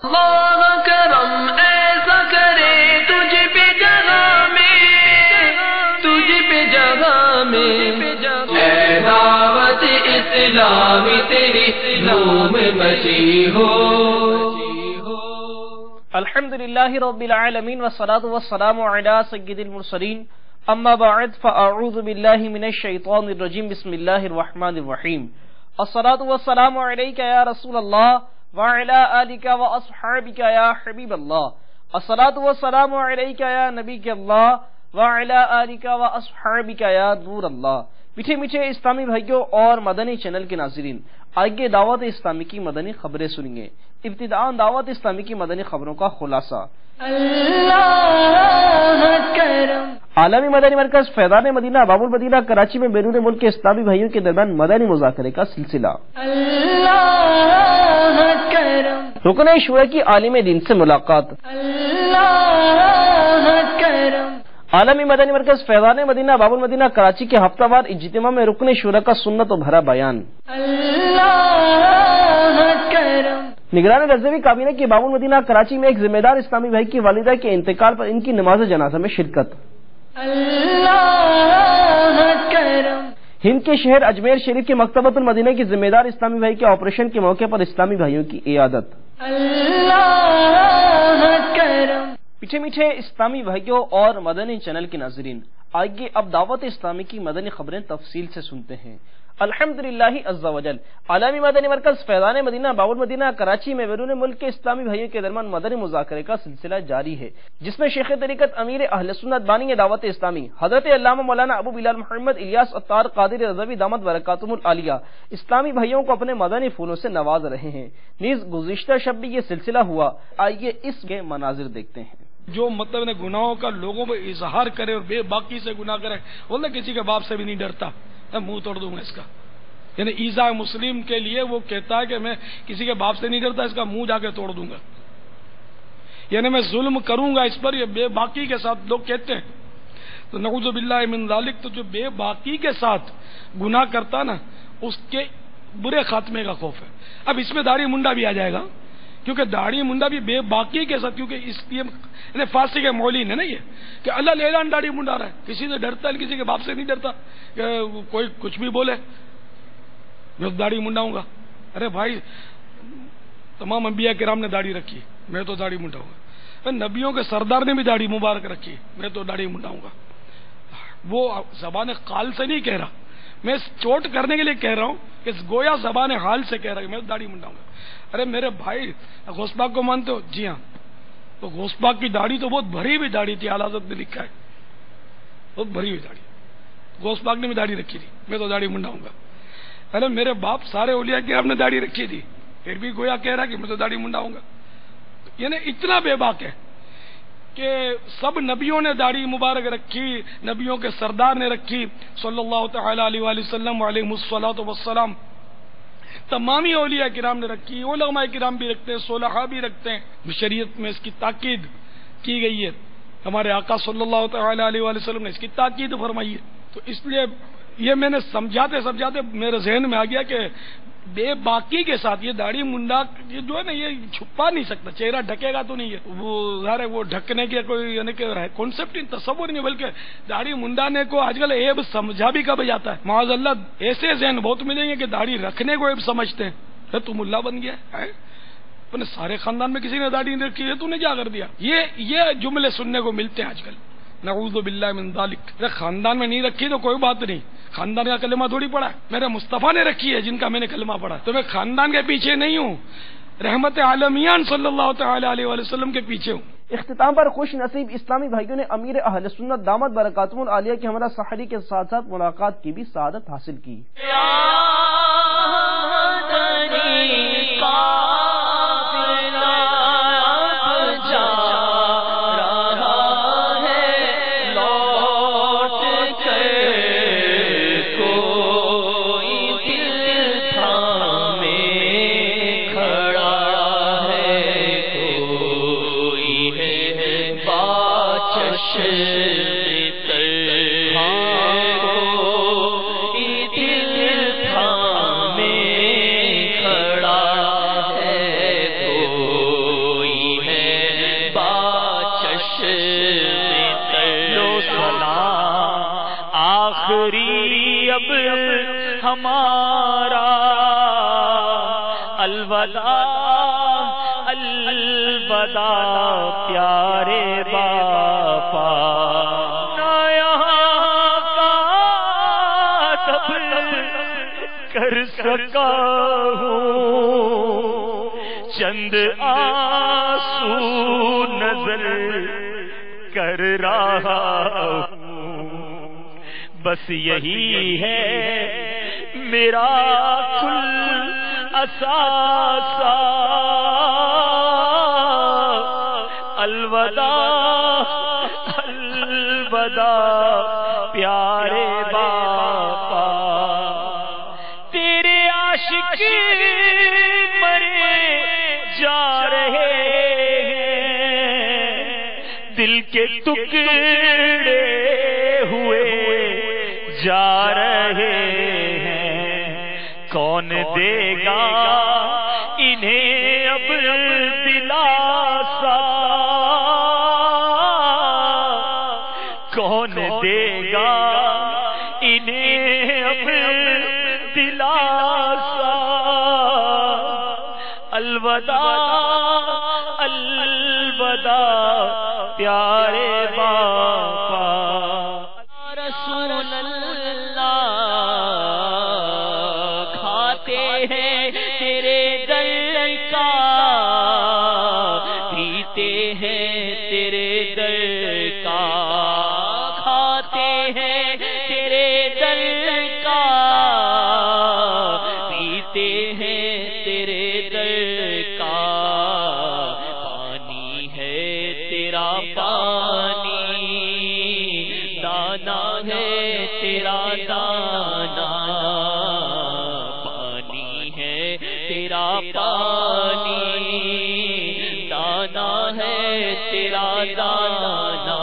اللہ کرم ایسا کرے تجھ پہ جگہ میں اے دعوت اسلامی تیری دھوم مچی ہو. الحمدللہ رب العالمین والصلاة والسلام علی سید المرسلین اما بعد فاعوذ باللہ من الشیطان الرجیم بسم اللہ الرحمن الرحیم. الصلاة والسلام علیک یا رسول اللہ وعلی آلک واصحابک یا حبیب اللہ. الصلاة والسلام علیک یا نبی اللہ وعلی آلک واصحابک یا نور اللہ. میٹھے میٹھے اسلامی بھائیوں اور مدنی چینل کے ناظرین، آئیے دعوت اسلامی کی مدنی خبریں سنیں گے. ابتداء دعوت اسلامی کی مدنی خبروں کا خلاصہ. عالمی مدنی مرکز فیضان مدینہ باب المدینہ کراچی میں بیرون ملک کے اسلامی بھائیوں کے درمیان مدنی مذاکرے کا سلسلہ. رکن شورا کی عالم دین سے ملاقات. عالمی مدنی مرکز فیضان مدینہ باب المدینہ کراچی کے ہفتہ وار اجتماع میں رکن شورا کا سنت و بھرا بیان. نگران رضوی کابینہ کی باب المدینہ کراچی میں ایک ذمہ دار اسلامی بھائی کی والدہ کے انتقال پر ان کی نماز جنازہ میں شرکت. ہند کے شہر اجمیر شریف کے مکتبۃ المدینہ کی ذمہ دار اسلامی بھائی کے آپریشن کے موقع پر اسلامی بھائیوں کی عیادت. میٹھے میٹھے اسلامی بھائیوں اور مدنی چینل کے ناظرین، آئیے اب دعوت اسلامی کی مدنی خبریں تفصیل سے سنتے ہیں. الحمدللہ عز وجل عالمی مدنی مرکز فیضان مدینہ باب المدینہ کراچی میں بیرون ملک کے اسلامی بھائیوں کے درمیان مدنی مذاکرے کا سلسلہ جاری ہے، جس میں شیخ طریقت امیر اہل سنت بانی دعوت اسلامی حضرت علامہ مولانا ابو بلال محمد الیاس عطار قادری رضوی دامت برکاتہم العالیہ اسلامی بھائیوں کو اپنے مدنی پھولوں سے نواز رہے ہیں. نیز گزشتہ شب بھی یہ سلسلہ ہوا. آئیے اس کے مناظر دیکھتے ہیں. جو مطلب نے گناہوں کا لوگوں میں اظہار کرے اور بے باکی سے گناہ کرے، بولنا کسی کے باپ سے بھی نہیں ڈرتا، میں منہ توڑ دوں گا اس کا. یعنی ایذاء مسلم کے لیے وہ کہتا ہے کہ میں کسی کے باپ سے نہیں ڈرتا، اس کا منہ جا کے توڑ دوں گا. یعنی میں ظلم کروں گا اس پر، یہ بے باکی کے ساتھ لوگ کہتے ہیں. تو نعوذ باللہ من ذالک، تو جو بے باکی کے ساتھ گناہ کرتا نا، اس کے برے خاتمے کا خوف ہے. اب اس میں داڑھی منڈا بھی آ جائے گا، کیونکہ داڑھی منڈا بھی بے باکی کے ساتھ، کیونکہ اس لیے فاسق کے مولین ہے نا یہ، کہ اللہ لیلان داڑھی منڈا رہا ہے، کسی سے ڈرتا ہے، کسی کے باپ سے نہیں ڈرتا کہ کوئی کچھ بھی بولے میں داڑھی منڈاؤں گا. ارے بھائی، تمام انبیاء کرام نے داڑھی رکھی، میں تو داڑھی منڈاؤں گا. نبیوں کے سردار نے بھی داڑھی مبارک رکھی، میں تو داڑھی منڈاؤں گا. وہ زبان قال سے نہیں کہہ رہا، میں چوٹ کرنے کے لیے کہہ رہا ہوں کہ گویا زبان حال سے کہہ رہا کہ میں داڑھی منڈاؤں گا. ارے میرے بھائی، غوث پاک کو مانتے ہو؟ جی ہاں. تو غوث پاک کی داڑھی تو بہت بھری ہوئی داڑھی تھی، اعلیٰ حضرت نے لکھا ہے بہت بھری ہوئی داڑھی. غوث پاک نے بھی داڑھی رکھی تھی، میں تو داڑھی منڈاؤں گا. ارے میرے باپ سارے اولیاء کرام نے داڑھی رکھی تھی، پھر بھی گویا کہہ رہا کہ میں تو داڑھی منڈاؤں گا. یعنی اتنا بے باک ہے کہ سب نبیوں نے داڑھی مبارک رکھی، نبیوں کے سردار نے رکھی صلی اللہ تعالی علیہ وآلہ وسلم علیہ الصلوۃ والسلام. تمامی اولیاء کرام نے رکھی، علماء کرام بھی رکھتے ہیں، صلحاء بھی رکھتے ہیں. شریعت میں اس کی تاکید کی گئی ہے، ہمارے آقا صلی اللہ تعالی علیہ وآلہ وسلم نے اس کی تاکید فرمائی ہے. تو اس لیے یہ میں نے سمجھاتے میرے ذہن میں آ گیا کہ بے باکی کے ساتھ یہ داڑھی منڈا یہ جو ہے نا، یہ چھپا نہیں سکتا، چہرہ ڈھکے گا تو نہیں ہے وہ ظاہر ہے، وہ ڈھکنے کے کوئی یعنی کہ کانسیپٹ نہیں، تصور نہیں، بلکہ داڑھی منڈانے کو آج کل عیب سمجھا بھی کب جاتا ہے. معاذ اللہ ایسے ذہن بہت ملیں گے کہ داڑھی رکھنے کو عیب سمجھتے ہیں. تو ملا بن گیا ہے، اپنے سارے خاندان میں کسی نے داڑھی نہیں رکھی ہے، تو نے کیا کر دیا. یہ جملے سننے کو ملتے ہیں آج کل. نعوذ باللہ من ذالک. خاندان میں نہیں رکھی تو کوئی بات نہیں، خاندان کا کلمہ تھوڑی پڑا ہے، میرے مصطفیٰ نے رکھی ہے جن کا میں نے کلمہ پڑھا. تو میں خاندان کے پیچھے نہیں ہوں، رحمت عالمیان صلی اللہ تعالی علیہ وآلہ وسلم کے پیچھے ہوں. اختتام پر خوش نصیب اسلامی بھائیوں نے امیر اہل سنت دامت برکاتہم العالیہ کے ہمراہ سحری کے ساتھ ساتھ ملاقات کی بھی سعادت حاصل کی. آخری اب ہمارا الوداع الوداع پیارے باپا، نہ یہاں کا سب کر سکا ہوں، چند آنسو نظر کر رہا ہوں، بس یہی ہے میرا کل اثاثہ، الوداع الوداع پیارے باپا، تیرے عاشق مرے جا رہے ہیں، دل کے ٹکڑے ہوئے جا رہے ہیں، کون دے گا انہیں اب دلاسا، کون دے گا انہیں اب دلاسا، الوداع الوداع پیارے باپا، رسول اللہ کھاتے ہیں تیرے در کا، پیتے ہیں تیرے در کا، کھاتے ہیں تیرے در کا، پیتے ہیں تیرے در کا، پانی ہے تیرا پانی، دانا ہے تیرا دانا، پانی ہے تیرا پانی، دانا ہے تیرا دانا،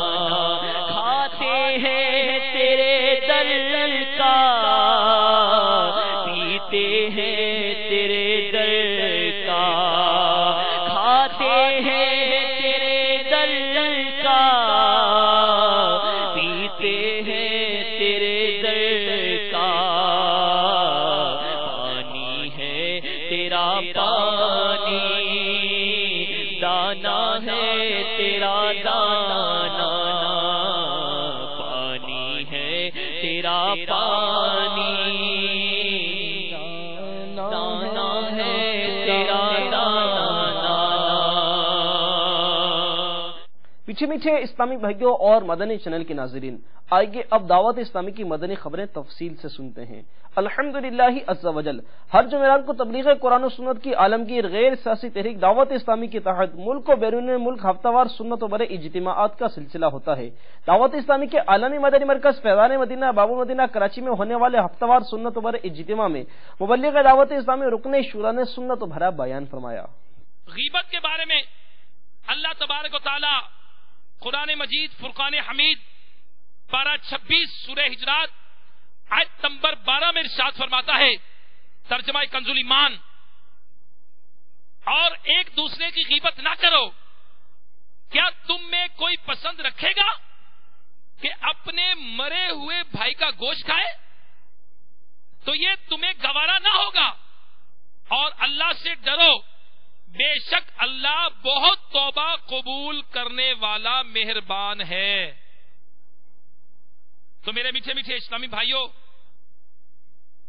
کھاتے ہیں تیرے در کا، پیتے ہیں تیرے در کا، کھاتے ہیں تیرے در کا، پیتے ہیں تیرے در کا، پانی ہے تیرا پانی، دانا ہے تیرا دانا، پانی ہے تیرا پانی، دانا ہے تیرا دانا۔ پیچھے میٹھے اسلامی بھائیوں اور مدنی چینل کے ناظرین، آئیے اب دعوت اسلامی کی مدنی خبریں تفصیل سے سنتے ہیں۔ الحمدللہ عز وجل ہر جمعرات کو تبلیغ قرآن و سنت کی عالمگیر غیر سیاسی تحریک دعوت اسلامی کے تحت ملک و بیرون ملک ہفتہ وار سنت و برے اجتماعات کا سلسلہ ہوتا ہے۔ دعوت اسلامی کے عالمی مدنی مرکز فیضان مدینہ باب المدینہ کراچی میں ہونے والے ہفتہ وار سنت و برے اجتماع میں مبلغ دعوت اسلامی رکن شورا نے سنت و بھرا بیان فرمایا۔ غیبت کے بارے میں اللہ تبارک و تعالی قرآن مجید فرقان حمید پارہ 26 سورہ ہجرات آیت نمبر 12 میں ارشاد فرماتا ہے، ترجمہ کنز ایمان، اور ایک دوسرے کی غیبت نہ کرو، کیا تم میں کوئی پسند رکھے گا کہ اپنے مرے ہوئے بھائی کا گوشت کھائے؟ تو یہ تمہیں گوارا نہ ہوگا، اور اللہ سے ڈرو، بے شک اللہ بہت توبہ قبول کرنے والا مہربان ہے۔ تو میرے میٹھے میٹھے اسلامی بھائیوں،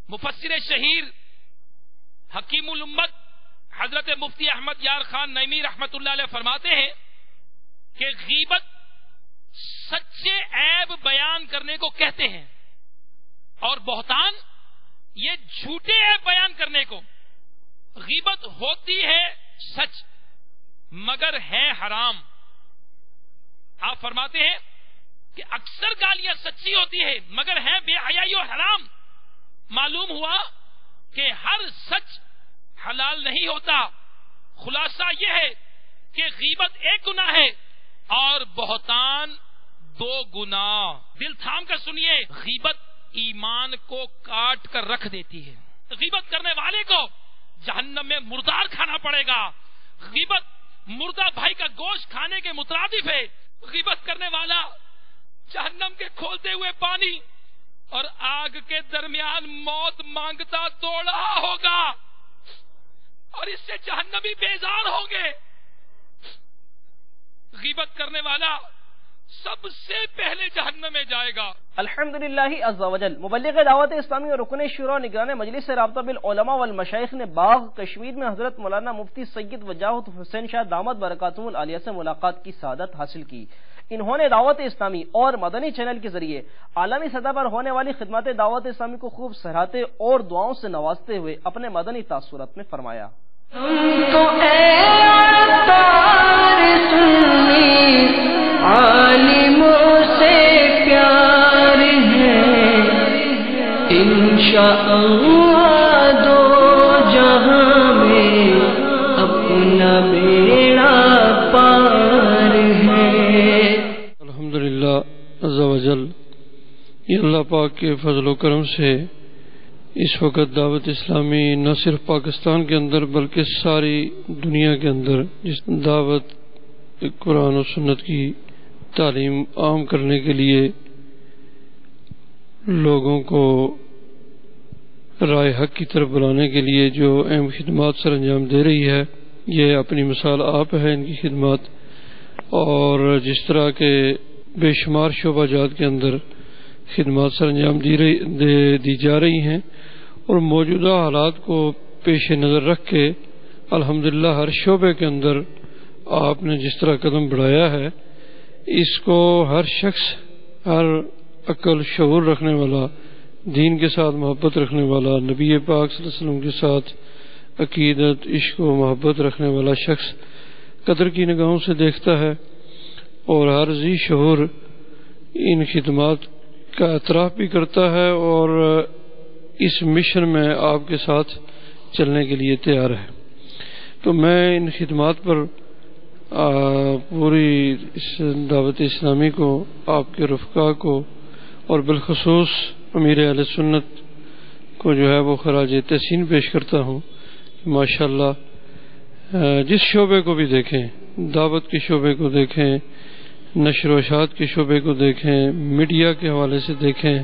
مفسر شہیر حکیم الامت حضرت مفتی احمد یار خان نعیمی رحمت اللہ علیہ فرماتے ہیں کہ غیبت سچے عیب بیان کرنے کو کہتے ہیں، اور بہتان یہ جھوٹے عیب بیان کرنے کو۔ غیبت ہوتی ہے سچ مگر ہے حرام۔ آپ فرماتے ہیں کہ اکثر گالیاں سچی ہوتی ہے مگر ہیں بے حیائی و حرام۔ معلوم ہوا کہ ہر سچ حلال نہیں ہوتا۔ خلاصہ یہ ہے کہ غیبت ایک گناہ ہے اور بہتان 2 گناہ۔ دل تھام کر سنیے، غیبت ایمان کو کاٹ کر رکھ دیتی ہے۔ غیبت کرنے والے کو جہنم میں مردار کھانا پڑے گا۔ غیبت مردہ بھائی کا گوشت کھانے کے مترادف ہے۔ غیبت کرنے والا جہنم کے کھولتے ہوئے پانی اور آگ کے درمیان موت مانگتا دوڑ رہا ہوگا اور اس سے جہنمی بیزار ہوں گے. غیبت کرنے والا سب سے پہلے جہنم میں جائے گا. الحمدللہ عز و جل. مبلغ دعوت اسلامی اور رکن شورا نگران مجلس رابطہ بالعلماء والمشائخ نے باغ کشمیر میں حضرت مولانا مفتی سید وجاہت حسین شاہ دامت برکاتہم العالیہ سے ملاقات کی سعادت حاصل کی. انہوں نے دعوت اسلامی اور مدنی چینل کے ذریعے عالمی سطح پر ہونے والی خدمات دعوت اسلامی کو خوب سراہتے اور دعاؤں سے نوازتے ہوئے اپنے مدنی تاثرات میں فرمایا: عالموں سے پیار ہے انشاءاللہ دو جہاں میں اپنا بیڑا پار ہے. الحمدللہ عز و جل. یہ اللہ پاک کے فضل و کرم سے اس وقت دعوت اسلامی نہ صرف پاکستان کے اندر بلکہ ساری دنیا کے اندر جس دعوت قرآن و سنت کی تعلیم عام کرنے کے لیے لوگوں کو رائے حق کی طرف بلانے کے لیے جو اہم خدمات سر انجام دے رہی ہے، یہ اپنی مثال آپ ہے ان کی خدمات. اور جس طرح کے بے شمار شعبہ جات کے اندر خدمات سر انجام دی جا رہی ہیں، اور موجودہ حالات کو پیش نظر رکھ کے الحمدللہ ہر شعبے کے اندر آپ نے جس طرح قدم بڑھایا ہے، اس کو ہر شخص، ہر عقل شعور رکھنے والا، دین کے ساتھ محبت رکھنے والا، نبی پاک صلی اللہ علیہ وسلم کے ساتھ عقیدت، عشق و محبت رکھنے والا شخص قدر کی نگاہوں سے دیکھتا ہے، اور ہر ذی شعور ان خدمات کا اعتراف بھی کرتا ہے اور اس مشن میں آپ کے ساتھ چلنے کے لیے تیار ہے. تو میں ان خدمات پر پوری اس دعوت اسلامی کو، آپ کے رفقا کو، اور بالخصوص امیر اہل سنت کو جو ہے وہ خراج تحسین پیش کرتا ہوں. ماشاءاللہ جس شعبے کو بھی دیکھیں، دعوت کے شعبے کو دیکھیں، نشر و اشاعت کے شعبے کو دیکھیں، میڈیا کے حوالے سے دیکھیں،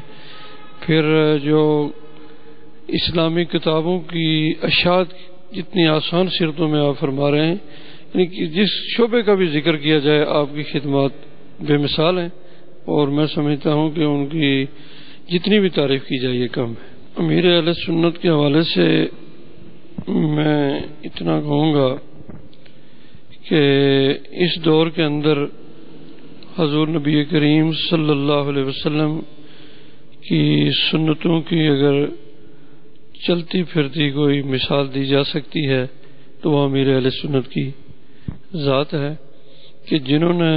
پھر جو اسلامی کتابوں کی اشاعت جتنی آسان سیرتوں میں آپ فرما رہے ہیں، یعنی کہ جس شعبے کا بھی ذکر کیا جائے آپ کی خدمات بے مثال ہیں، اور میں سمجھتا ہوں کہ ان کی جتنی بھی تعریف کی جائے یہ کم ہے. امیر اہل سنت کے حوالے سے میں اتنا کہوں گا کہ اس دور کے اندر حضور نبی کریم صلی اللہ علیہ وسلم کی سنتوں کی اگر چلتی پھرتی کوئی مثال دی جا سکتی ہے تو وہ امیر اہل سنت کی ذات ہے، کہ جنہوں نے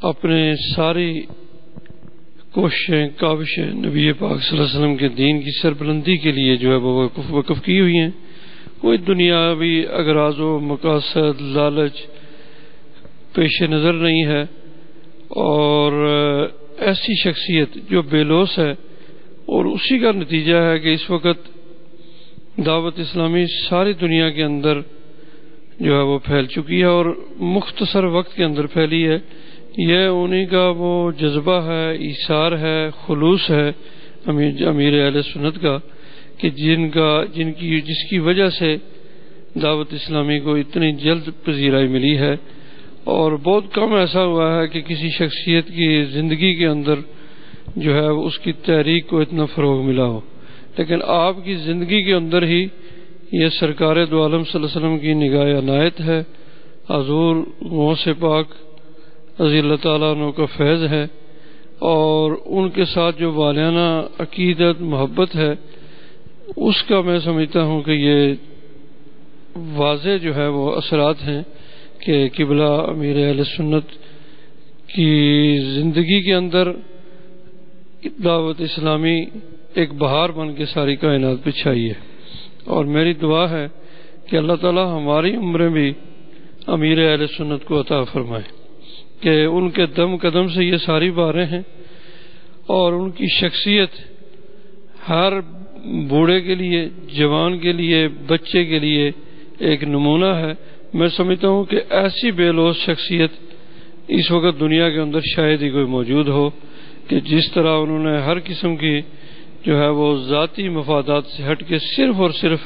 اپنے ساری کوششیں، کاوشیں نبی پاک صلی اللہ علیہ وسلم کے دین کی سربلندی کے لیے جو ہے وہ وقف کی ہوئی ہیں. کوئی دنیاوی اغراض و مقاصد، لالچ پیش نظر نہیں ہے، اور ایسی شخصیت جو بے لوث ہے، اور اسی کا نتیجہ ہے کہ اس وقت دعوت اسلامی ساری دنیا کے اندر جو ہے وہ پھیل چکی ہے، اور مختصر وقت کے اندر پھیلی ہے. یہ انہی کا وہ جذبہ ہے، ایثار ہے، خلوص ہے امیر اہل سنت کا، کہ جس کی وجہ سے دعوت اسلامی کو اتنی جلد پذیرائی ملی ہے. اور بہت کم ایسا ہوا ہے کہ کسی شخصیت کی زندگی کے اندر جو ہے اس کی تحریک کو اتنا فروغ ملا ہو، لیکن آپ کی زندگی کے اندر ہی یہ سرکار دو عالم صلی اللہ علیہ وسلم کی نگاہ عنایت ہے، حضور غوث پاک رضی اللہ تعالیٰ عنہ کا فیض ہے، اور ان کے ساتھ جو والانہ عقیدت، محبت ہے، اس کا میں سمجھتا ہوں کہ یہ واضح جو ہے وہ اثرات ہیں کہ قبلہ امیر اہل سنت کی زندگی کے اندر دعوت اسلامی ایک بہار بن کے ساری کائنات پہ چھائی ہے. اور میری دعا ہے کہ اللہ تعالی ہماری عمریں بھی امیر اہل سنت کو عطا فرمائے، کہ ان کے دم قدم سے یہ ساری باریں ہیں، اور ان کی شخصیت ہر بوڑھے کے لیے، جوان کے لیے، بچے کے لیے ایک نمونہ ہے. میں سمجھتا ہوں کہ ایسی بے لوث شخصیت اس وقت دنیا کے اندر شاید ہی کوئی موجود ہو، کہ جس طرح انہوں نے ہر قسم کی جو ہے وہ ذاتی مفادات سے ہٹ کے صرف اور صرف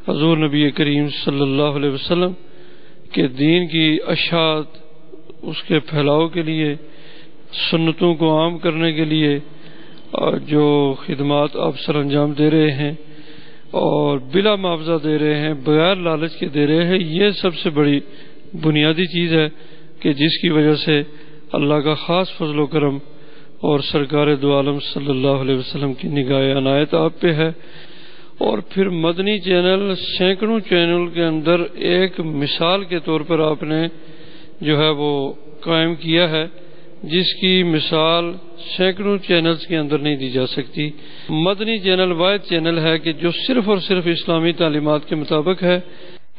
حضور نبی کریم صلی اللہ علیہ وسلم کے دین کی اشاعت، اس کے پھیلاؤ کے لیے، سنتوں کو عام کرنے کے لیے جو خدمات آپ سر انجام دے رہے ہیں اور بلا معاوضہ دے رہے ہیں، بغیر لالچ کے دے رہے ہیں، یہ سب سے بڑی بنیادی چیز ہے کہ جس کی وجہ سے اللہ کا خاص فضل و کرم اور سرکار دو عالم صلی اللہ علیہ وسلم کی نگاہ عنایت آپ پہ ہے۔ اور پھر مدنی چینل سینکڑوں چینل کے اندر ایک مثال کے طور پر آپ نے جو ہے وہ قائم کیا ہے، جس کی مثال سینکڑوں چینلز کے اندر نہیں دی جا سکتی۔ مدنی چینل واحد چینل ہے کہ جو صرف اور صرف اسلامی تعلیمات کے مطابق ہے۔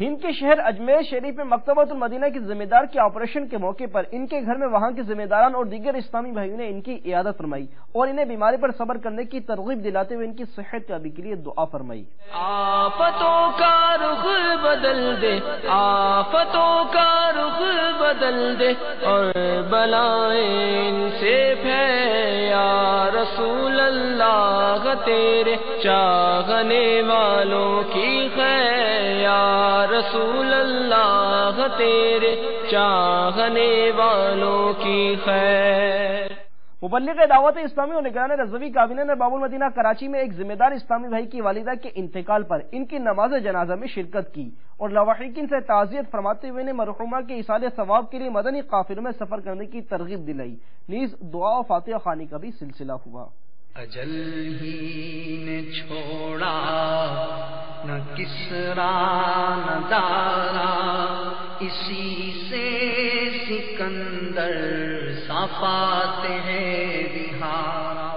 ہند کے شہر اجمیر شریف میں مکتبۃ المدینہ کی ذمہ دار کے آپریشن کے موقع پر ان کے گھر میں وہاں کے ذمہ داران اور دیگر اسلامی بھائیوں نے ان کی عیادت فرمائی اور انہیں بیماری پر صبر کرنے کی ترغیب دلاتے ہوئے ان کی صحت یابی کے لیے دعا فرمائی۔ آفتوں کا رخ بدل دے، آفتوں کا رخ بدل دے اور بلائیں ان سے پھیلے یا رسول اللہ، تیرے چاہنے والوں کی خیر یا رسول اللہ، تیرے چاہنے والوں کی خیر۔ مبلغ دعوت اسلامی اور نگران رضوی کابینہ نے باب المدینہ کراچی میں ایک ذمہ دار اسلامی بھائی کی والدہ کے انتقال پر ان کی نماز جنازہ میں شرکت کی اور لواحقین سے تعزیت فرماتے ہوئے نے مرحومہ کے ایصال ثواب کے لیے مدنی قافلوں میں سفر کرنے کی ترغیب دلائی، نیز دعا و فاتحہ خوانی کا بھی سلسلہ ہوا۔ اجل ہی نے چھوڑا نہ کسرا نہ دارا، اسی سے سکندر صفاتے ہیں بہارا۔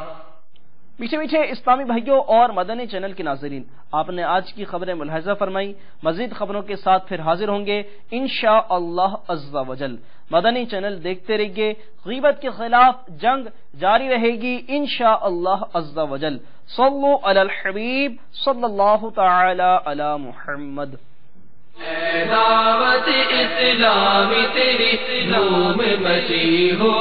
میٹھے میٹھے اسلامی بھائیوں اور مدنی چینل کے ناظرین، آپ نے آج کی خبریں ملاحظہ فرمائی۔ مزید خبروں کے ساتھ پھر حاضر ہوں گے انشاءاللہ عز و جل۔ مدنی چینل دیکھتے رہیے، غیبت کے خلاف جنگ جاری رہے گی انشاءاللہ عز و جل۔ صلو علی الحبیب صلی اللہ تعالی علی محمد۔ اے دعوت اسلامی تیری دھوم مچی ہو،